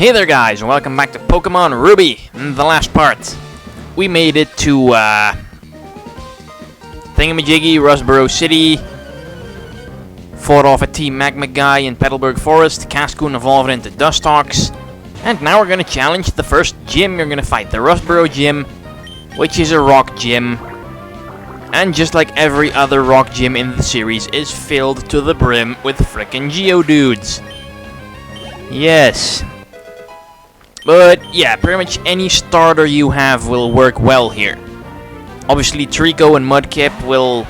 Hey there guys, and welcome back to Pokemon Ruby. In the last part, we made it to Thingamajiggy, Rustboro City. Fought off a Team Magma guy in Petalburg Forest. Cascoon evolved into Dustox. And now we're gonna challenge the first gym you're gonna fight, the Rustboro Gym, which is a rock gym. And just like every other rock gym in the series, is filled to the brim with frickin' Geodudes. Yes. But yeah, pretty much any starter you have will work well here. Obviously Trico and Mudkip will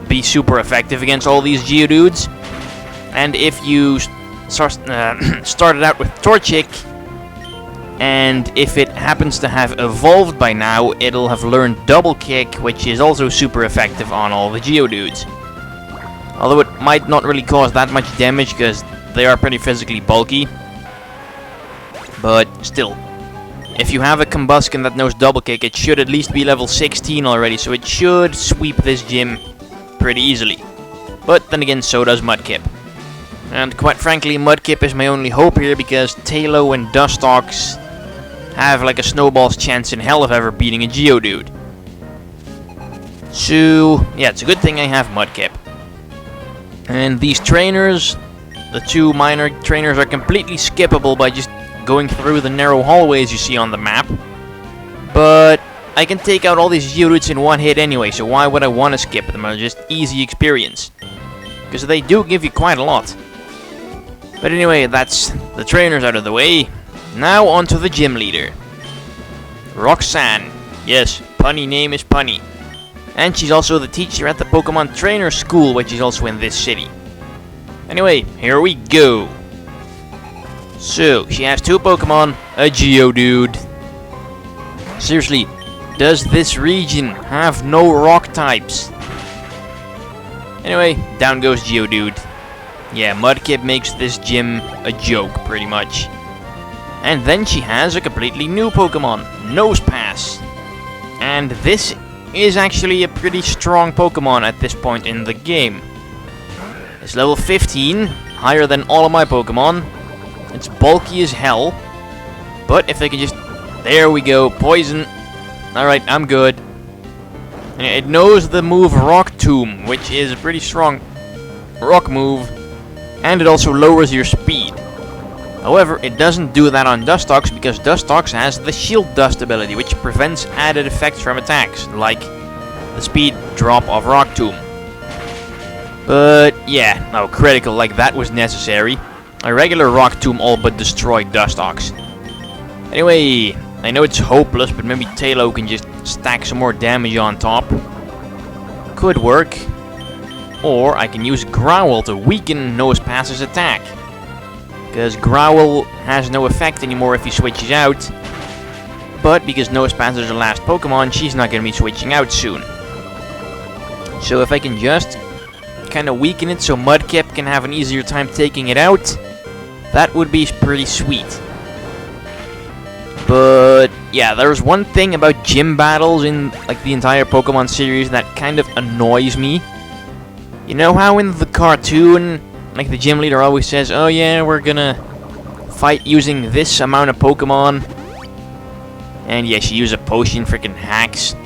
be super effective against all these Geodudes. And if you started out with Torchic, and if it happens to have evolved by now, it'll have learned Double Kick, which is also super effective on all the Geodudes. Although it might not really cause that much damage because they are pretty physically bulky. But still, if you have a Combusken that knows Double Kick, it should at least be level 16 already, so it should sweep this gym pretty easily. But then again, so does Mudkip. And quite frankly, Mudkip is my only hope here, because Tailo and Dustox have like a snowball's chance in hell of ever beating a Geodude. So, yeah, it's a good thing I have Mudkip. And these trainers, the two minor trainers, are completely skippable by just going through the narrow hallways you see on the map. But I can take out all these Geodudes in one hit anyway, so why would I want to skip them? They're just easy experience. Because they do give you quite a lot. But anyway, that's the trainers out of the way. Now on to the gym leader. Roxanne. Yes, punny name is Punny. And she's also the teacher at the Pokemon Trainer School, which is also in this city. Anyway, here we go. So, she has two Pokemon, a Geodude. Seriously, does this region have no rock types? Anyway, down goes Geodude. Yeah, Mudkip makes this gym a joke, pretty much. And then she has a completely new Pokemon, Nosepass. And this is actually a pretty strong Pokemon at this point in the game. It's level 15, higher than all of my Pokemon. It's bulky as hell, but if they can just... There we go, Poison. Alright, I'm good. And it knows the move Rock Tomb, which is a pretty strong rock move, and it also lowers your speed. However, it doesn't do that on Dustox, because Dustox has the Shield Dust ability, which prevents added effects from attacks, like the speed drop of Rock Tomb. But yeah, no, critical like that was necessary. A regular Rock Tomb all but destroyed Dustox. Anyway, I know it's hopeless, but maybe Tailo can just stack some more damage on top. Could work. Or I can use Growl to weaken Nosepass's attack. Because Growl has no effect anymore if he switches out. But because Nosepass is her last Pokemon, she's not going to be switching out soon. So if I can just kind of weaken it so Mudkip can have an easier time taking it out, that would be pretty sweet. But yeah, there's one thing about gym battles in like the entire Pokemon series that kind of annoys me. You know how in the cartoon, like the gym leader always says, oh yeah, we're gonna fight using this amount of Pokemon. And yeah, she used a potion, freaking hacks.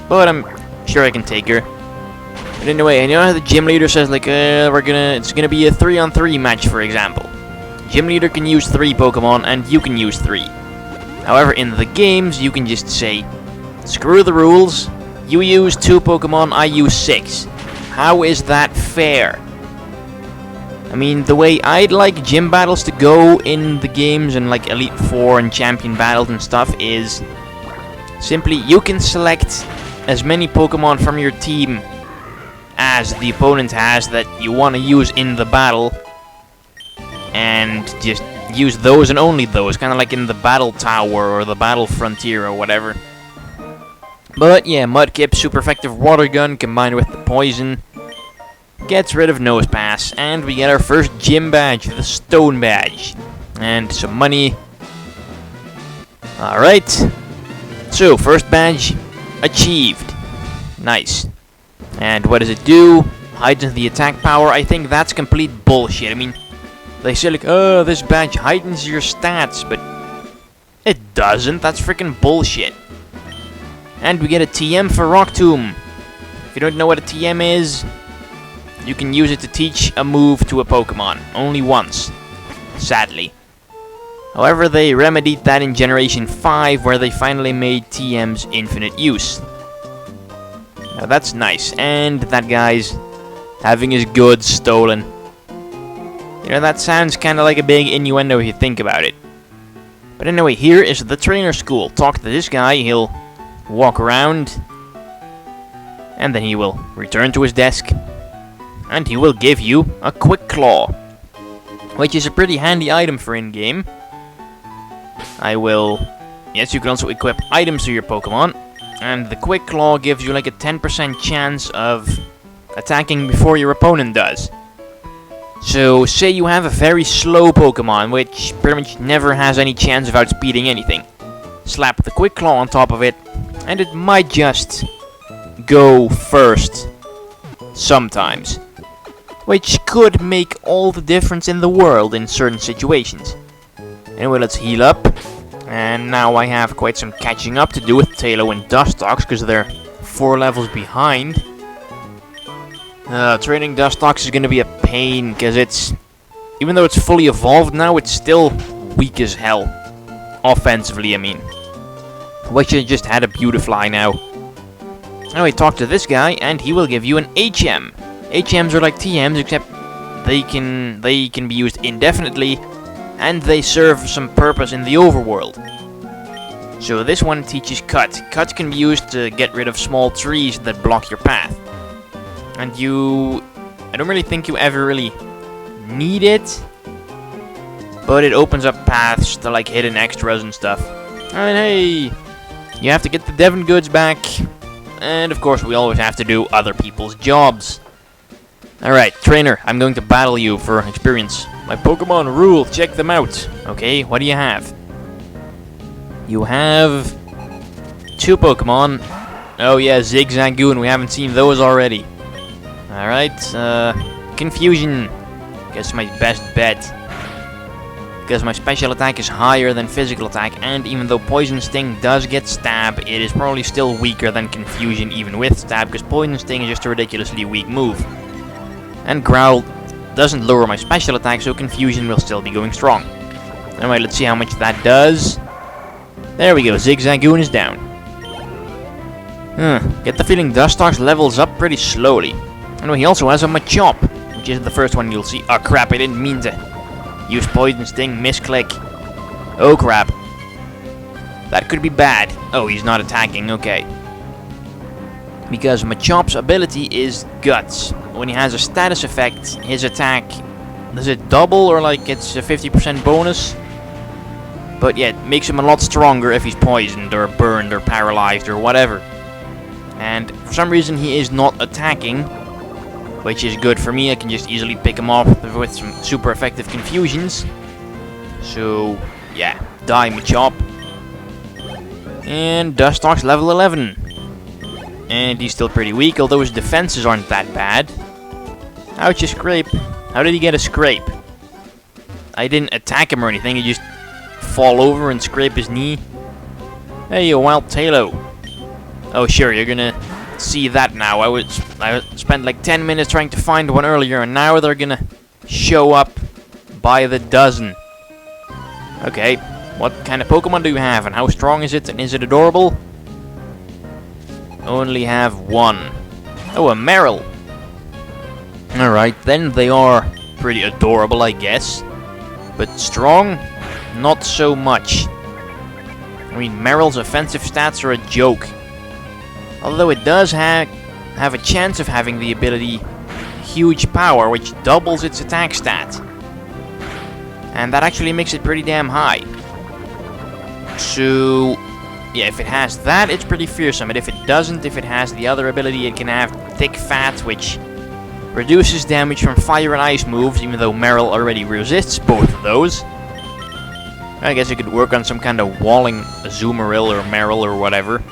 But I'm sure I can take her. But anyway, I know how the gym leader says like, it's gonna be a 3-on-3 match, for example. Gym leader can use 3 Pokemon and you can use 3. However, in the games, you can just say, screw the rules, you use 2 Pokemon, I use 6. How is that fair? I mean, the way I'd like gym battles to go in the games and like Elite Four and Champion battles and stuff is simply you can select as many Pokemon from your team as the opponent has that you want to use in the battle, and just use those and only those, kind of like in the Battle Tower or the Battle Frontier or whatever. But yeah, Mudkip, super effective Water Gun combined with the Poison gets rid of Nosepass, and we get our first gym badge, the Stone Badge, and some money. Alright, so first badge achieved. Nice. And what does it do? Heightens the attack power. I think that's complete bullshit. I mean, They say like, oh, this badge heightens your stats, but it doesn't. That's freaking bullshit. And we get a TM for Rock Tomb. If you don't know what a TM is, you can use it to teach a move to a Pokemon. Only once. Sadly. However, they remedied that in Generation 5, where they finally made TM's infinite use. Now that's nice. And that guy's having his goods stolen. You know, that sounds kind of like a big innuendo if you think about it. But anyway, here is the trainer school. Talk to this guy, he'll walk around, and then he will return to his desk, and he will give you a Quick Claw, which is a pretty handy item for in-game. Yes, you can also equip items to your Pokemon, and the Quick Claw gives you like a 10% chance of attacking before your opponent does. So, say you have a very slow Pokemon, which pretty much never has any chance of outspeeding anything. Slap the Quick Claw on top of it, and it might just go first. Sometimes. Which could make all the difference in the world in certain situations. Anyway, let's heal up. And now I have quite some catching up to do with Tailo and Dustox, because they're 4 levels behind. Training Dustox is going to be a pain, because even though it's fully evolved now, it's still weak as hell. Offensively, I mean. Which I just had a Beautifly now. Anyway, talk to this guy, and he will give you an HM. HMs are like TMs, except they can be used indefinitely, and they serve some purpose in the overworld. So this one teaches Cut. Cut can be used to get rid of small trees that block your path. And I don't really think you ever really need it, but it opens up paths to like hidden extras and stuff. And hey, you have to get the Devon goods back, and of course we always have to do other people's jobs. Alright, trainer, I'm going to battle you for experience. My Pokemon rule, check them out. Okay, what do you have? You have 2 Pokemon. Oh yeah, Zigzagoon, we haven't seen those already. Alright, Confusion. Guess my best bet. Because my special attack is higher than physical attack, and even though Poison Sting does get Stab, it is probably still weaker than Confusion even with Stab, because Poison Sting is just a ridiculously weak move. And Growl doesn't lower my special attack, so Confusion will still be going strong. Anyway, let's see how much that does. There we go, Zigzagoon is down. Get the feeling Dustox levels up pretty slowly. Anyway, he also has a Machop, which is the first one you'll see. Oh crap, I didn't mean to use Poison Sting, misclick. Oh crap. That could be bad. Oh, he's not attacking, okay. Because Machop's ability is Guts. When he has a status effect, his attack, does it double or like it's a 50% bonus? But yeah, it makes him a lot stronger if he's poisoned or burned or paralyzed or whatever. And for some reason he is not attacking, which is good for me. I can just easily pick him off with some super effective confusions. So yeah, die Machop. And Dustox level 11. And he's still pretty weak, although his defenses aren't that bad. Ouch, a scrape. How did he get a scrape? I didn't attack him or anything, he just fall over and scrape his knee. Hey, a wild Tailo. Oh sure, you're gonna see that now. I spent like 10 minutes trying to find one earlier, and now they're gonna show up by the dozen. Okay, what kind of Pokemon do you have, and how strong is it, and is it adorable? Only have one. Oh, a Meryl. Alright, then they are pretty adorable, I guess. But strong? Not so much. I mean, Meryl's offensive stats are a joke. Although it does have a chance of having the ability Huge Power, which doubles its attack stat. And that actually makes it pretty damn high. So yeah, if it has that, it's pretty fearsome. And if it doesn't, if it has the other ability, it can have Thick Fat, which reduces damage from fire and ice moves, even though Meryl already resists both of those. I guess you could work on some kind of walling Azumarill or Meryl or whatever.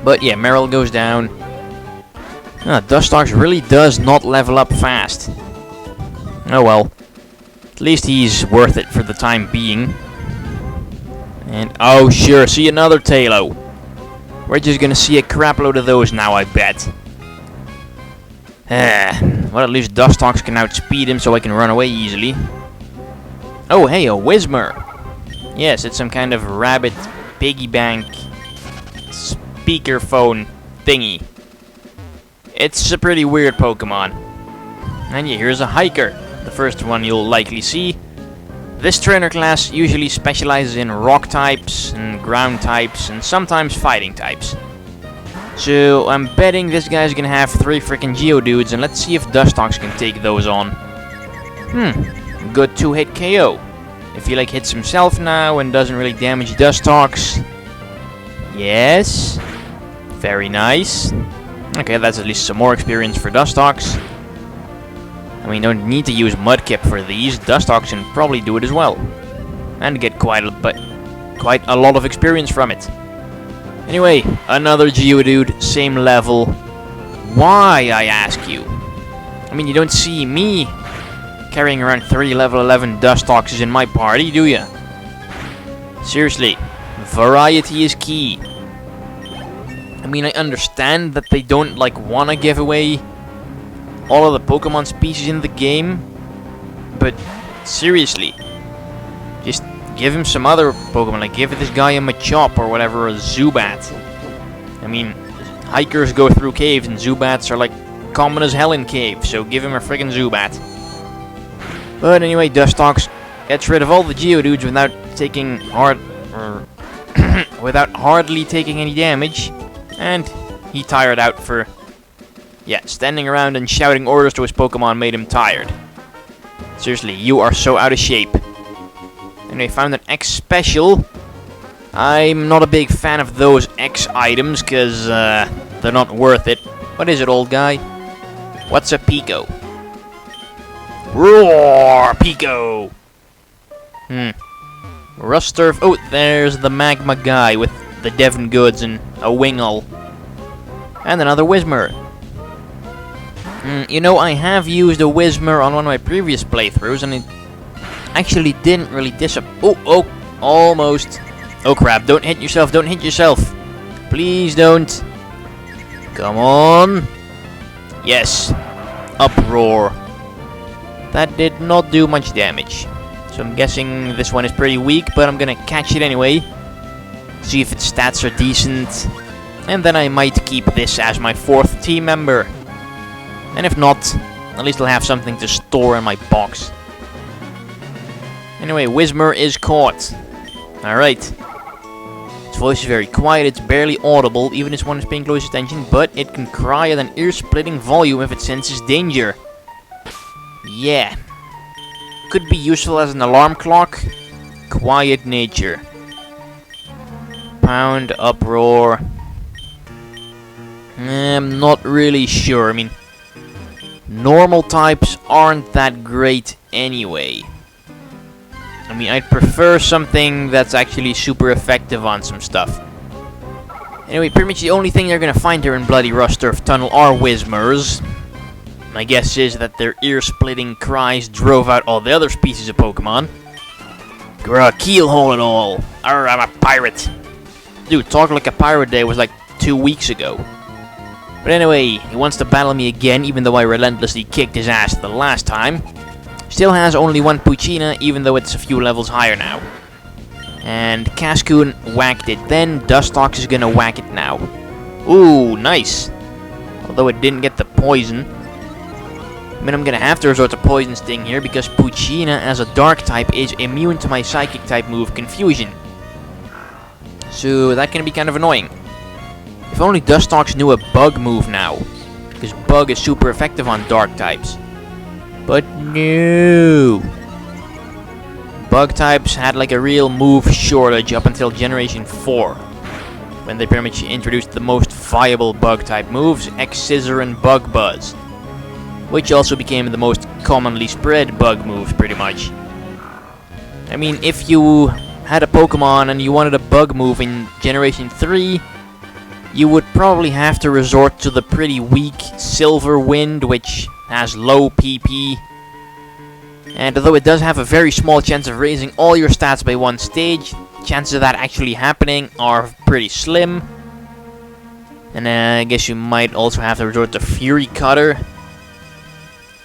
But yeah, Meryl goes down. Dustox really does not level up fast. Oh well. At least he's worth it for the time being. And oh sure, see another Talo. We're just gonna see a crapload of those now, I bet. Well, at least Dustox can outspeed him so I can run away easily. Oh hey, a Whismur. Yes, it's some kind of rabbit piggy bank speakerphone thingy. It's a pretty weird Pokemon. And yeah, here's a Hiker. The first one you'll likely see. This trainer class usually specializes in rock types and ground types and sometimes fighting types. So I'm betting this guy's gonna have 3 freaking Geodudes, and let's see if Dustox can take those on. Good 2-hit KO. If he like hits himself now and doesn't really damage Dustox. Yes. Very nice. Okay, that's at least some more experience for Dustox. I mean, don't need to use Mudkip for these. Dustox can probably do it as well. And get quite a lot of experience from it. Anyway, another Geodude, same level. Why, I ask you? I mean, you don't see me carrying around 3 level 11 Dustoxes in my party, do ya? Seriously, variety is key. I mean, I understand that they don't, like, wanna give away all of the Pokemon species in the game, but seriously, just give him some other Pokemon, like give this guy a Machop or whatever, a Zubat. I mean, hikers go through caves and Zubats are like common as hell in caves, so give him a friggin' Zubat. But anyway, Dustox gets rid of all the Geodudes without taking without hardly taking any damage, and he tired out for standing around and shouting orders to his Pokemon made him tired. Seriously, you are so out of shape. Anyway, found an X special. I'm not a big fan of those X items, because they're not worth it. What is it, old guy? What's a Pico? Roar, Pico! Rusturf. Oh, there's the Magma guy with the Devon Goods and a Wingull. And another Whismur. You know, I have used a Whismur on one of my previous playthroughs, and it actually didn't really Oh, almost. Oh crap, don't hit yourself, don't hit yourself. Please don't. Come on. Yes. Uproar. That did not do much damage. So I'm guessing this one is pretty weak, but I'm gonna catch it anyway. See if its stats are decent. And then I might keep this as my 4th team member. And if not, at least I'll have something to store in my box. Anyway, Whismur is caught. Alright. Its voice is very quiet, it's barely audible, even if one is paying close attention, but it can cry at an ear-splitting volume if it senses danger. Yeah. Could be useful as an alarm clock. Quiet nature. Pound, uproar. I'm not really sure. I mean, normal types aren't that great anyway. I mean, I'd prefer something that's actually super effective on some stuff. Anyway, pretty much the only thing you're gonna find here in Bloody Rusturf Tunnel are Whismurs. My guess is that their ear-splitting cries drove out all the other species of Pokemon. Grr, keelhole it all. Arr, I'm a pirate. Dude, Talk Like a Pirate Day was like 2 weeks ago. But anyway, he wants to battle me again, even though I relentlessly kicked his ass the last time. Still has only 1 Poochyena, even though it's a few levels higher now. And Cascoon whacked it then, Dustox is gonna whack it now. Ooh, nice. Although it didn't get the poison. I mean, I'm gonna have to resort to Poison Sting here, because Poochyena as a dark type is immune to my psychic type move, Confusion. So that can be kind of annoying. If only Dustox knew a bug move now, because bug is super effective on dark types. But no. Bug types had like a real move shortage up until Generation 4, when they pretty much introduced the most viable bug type moves, X-Scissor and Bug Buzz, which also became the most commonly spread bug moves pretty much. I mean, if you had a Pokemon and you wanted a bug move in Generation 3, you would probably have to resort to the pretty weak Silver Wind, which has low PP. And although it does have a very small chance of raising all your stats by one stage, chances of that actually happening are pretty slim. And I guess you might also have to resort to Fury Cutter.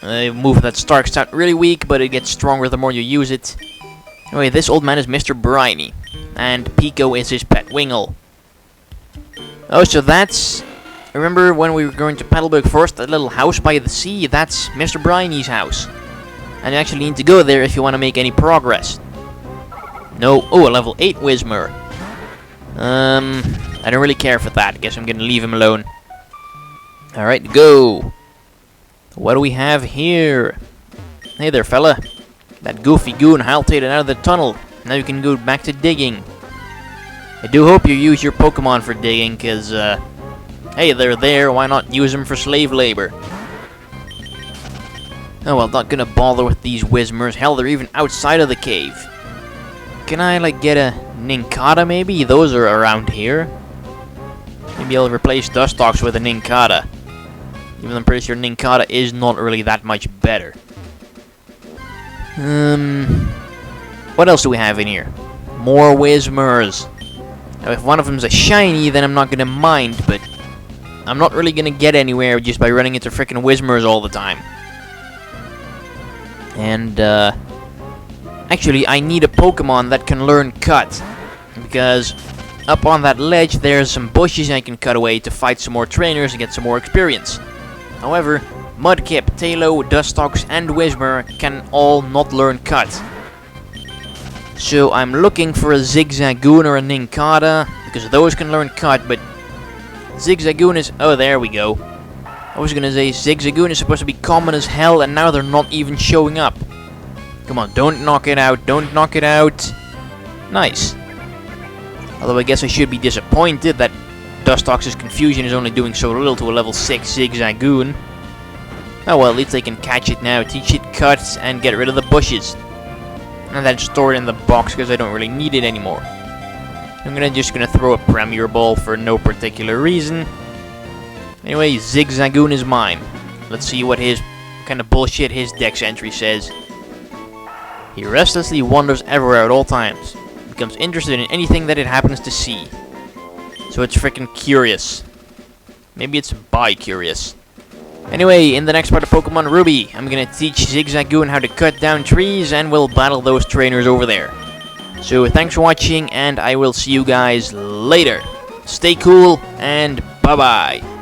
A move that starts out really weak, but it gets stronger the more you use it. Anyway, this old man is Mr. Briny, and Pico is his pet Wingle. Oh, so that's... Remember when we were going to Petalburg Forest, that little house by the sea? That's Mr. Briny's house. And you actually need to go there if you want to make any progress. No. Oh, a level 8 Whismur. I don't really care for that. Guess I'm gonna leave him alone. Alright, go. What do we have here? Hey there, fella. That goofy goon halted out of the tunnel. Now you can go back to digging. I do hope you use your Pokemon for digging, cause, hey, they're there. Why not use them for slave labor? Oh well, not gonna bother with these Whismurs. Hell, they're even outside of the cave. Can I, like, get a Nincada, maybe? Those are around here. Maybe I'll replace Dustox with a Nincada. Even though I'm pretty sure Nincada is not really that much better. What else do we have in here? More Whismurs. Now, if one of them's a shiny, then I'm not gonna mind, but I'm not really gonna get anywhere just by running into frickin' Whismurs all the time. And, actually, I need a Pokemon that can learn Cut. Because up on that ledge, there's some bushes I can cut away to fight some more trainers and get some more experience. However, Mudkip, Tailo, Dustox, and Whismur can all not learn Cut. So I'm looking for a Zigzagoon or a Nincada, because those can learn Cut, but Zigzagoon is... Oh, there we go. I was gonna say Zigzagoon is supposed to be common as hell, and now they're not even showing up. Come on, don't knock it out, don't knock it out. Nice. Although I guess I should be disappointed that Dustox's Confusion is only doing so little to a level 6 Zigzagoon. Oh well, at least they can catch it now, teach it Cuts, and get rid of the bushes. And then store it in the box because I don't really need it anymore. I'm just gonna throw a Premier Ball for no particular reason. Anyway, Zigzagoon is mine. Let's see what kind of bullshit his Dex entry says. He restlessly wanders everywhere at all times. Becomes interested in anything that it happens to see. So it's freaking curious. Maybe it's bi-curious. Anyway, in the next part of Pokemon Ruby, I'm gonna teach Zigzagoon how to cut down trees, and we'll battle those trainers over there. So thanks for watching, and I will see you guys later. Stay cool, and bye-bye.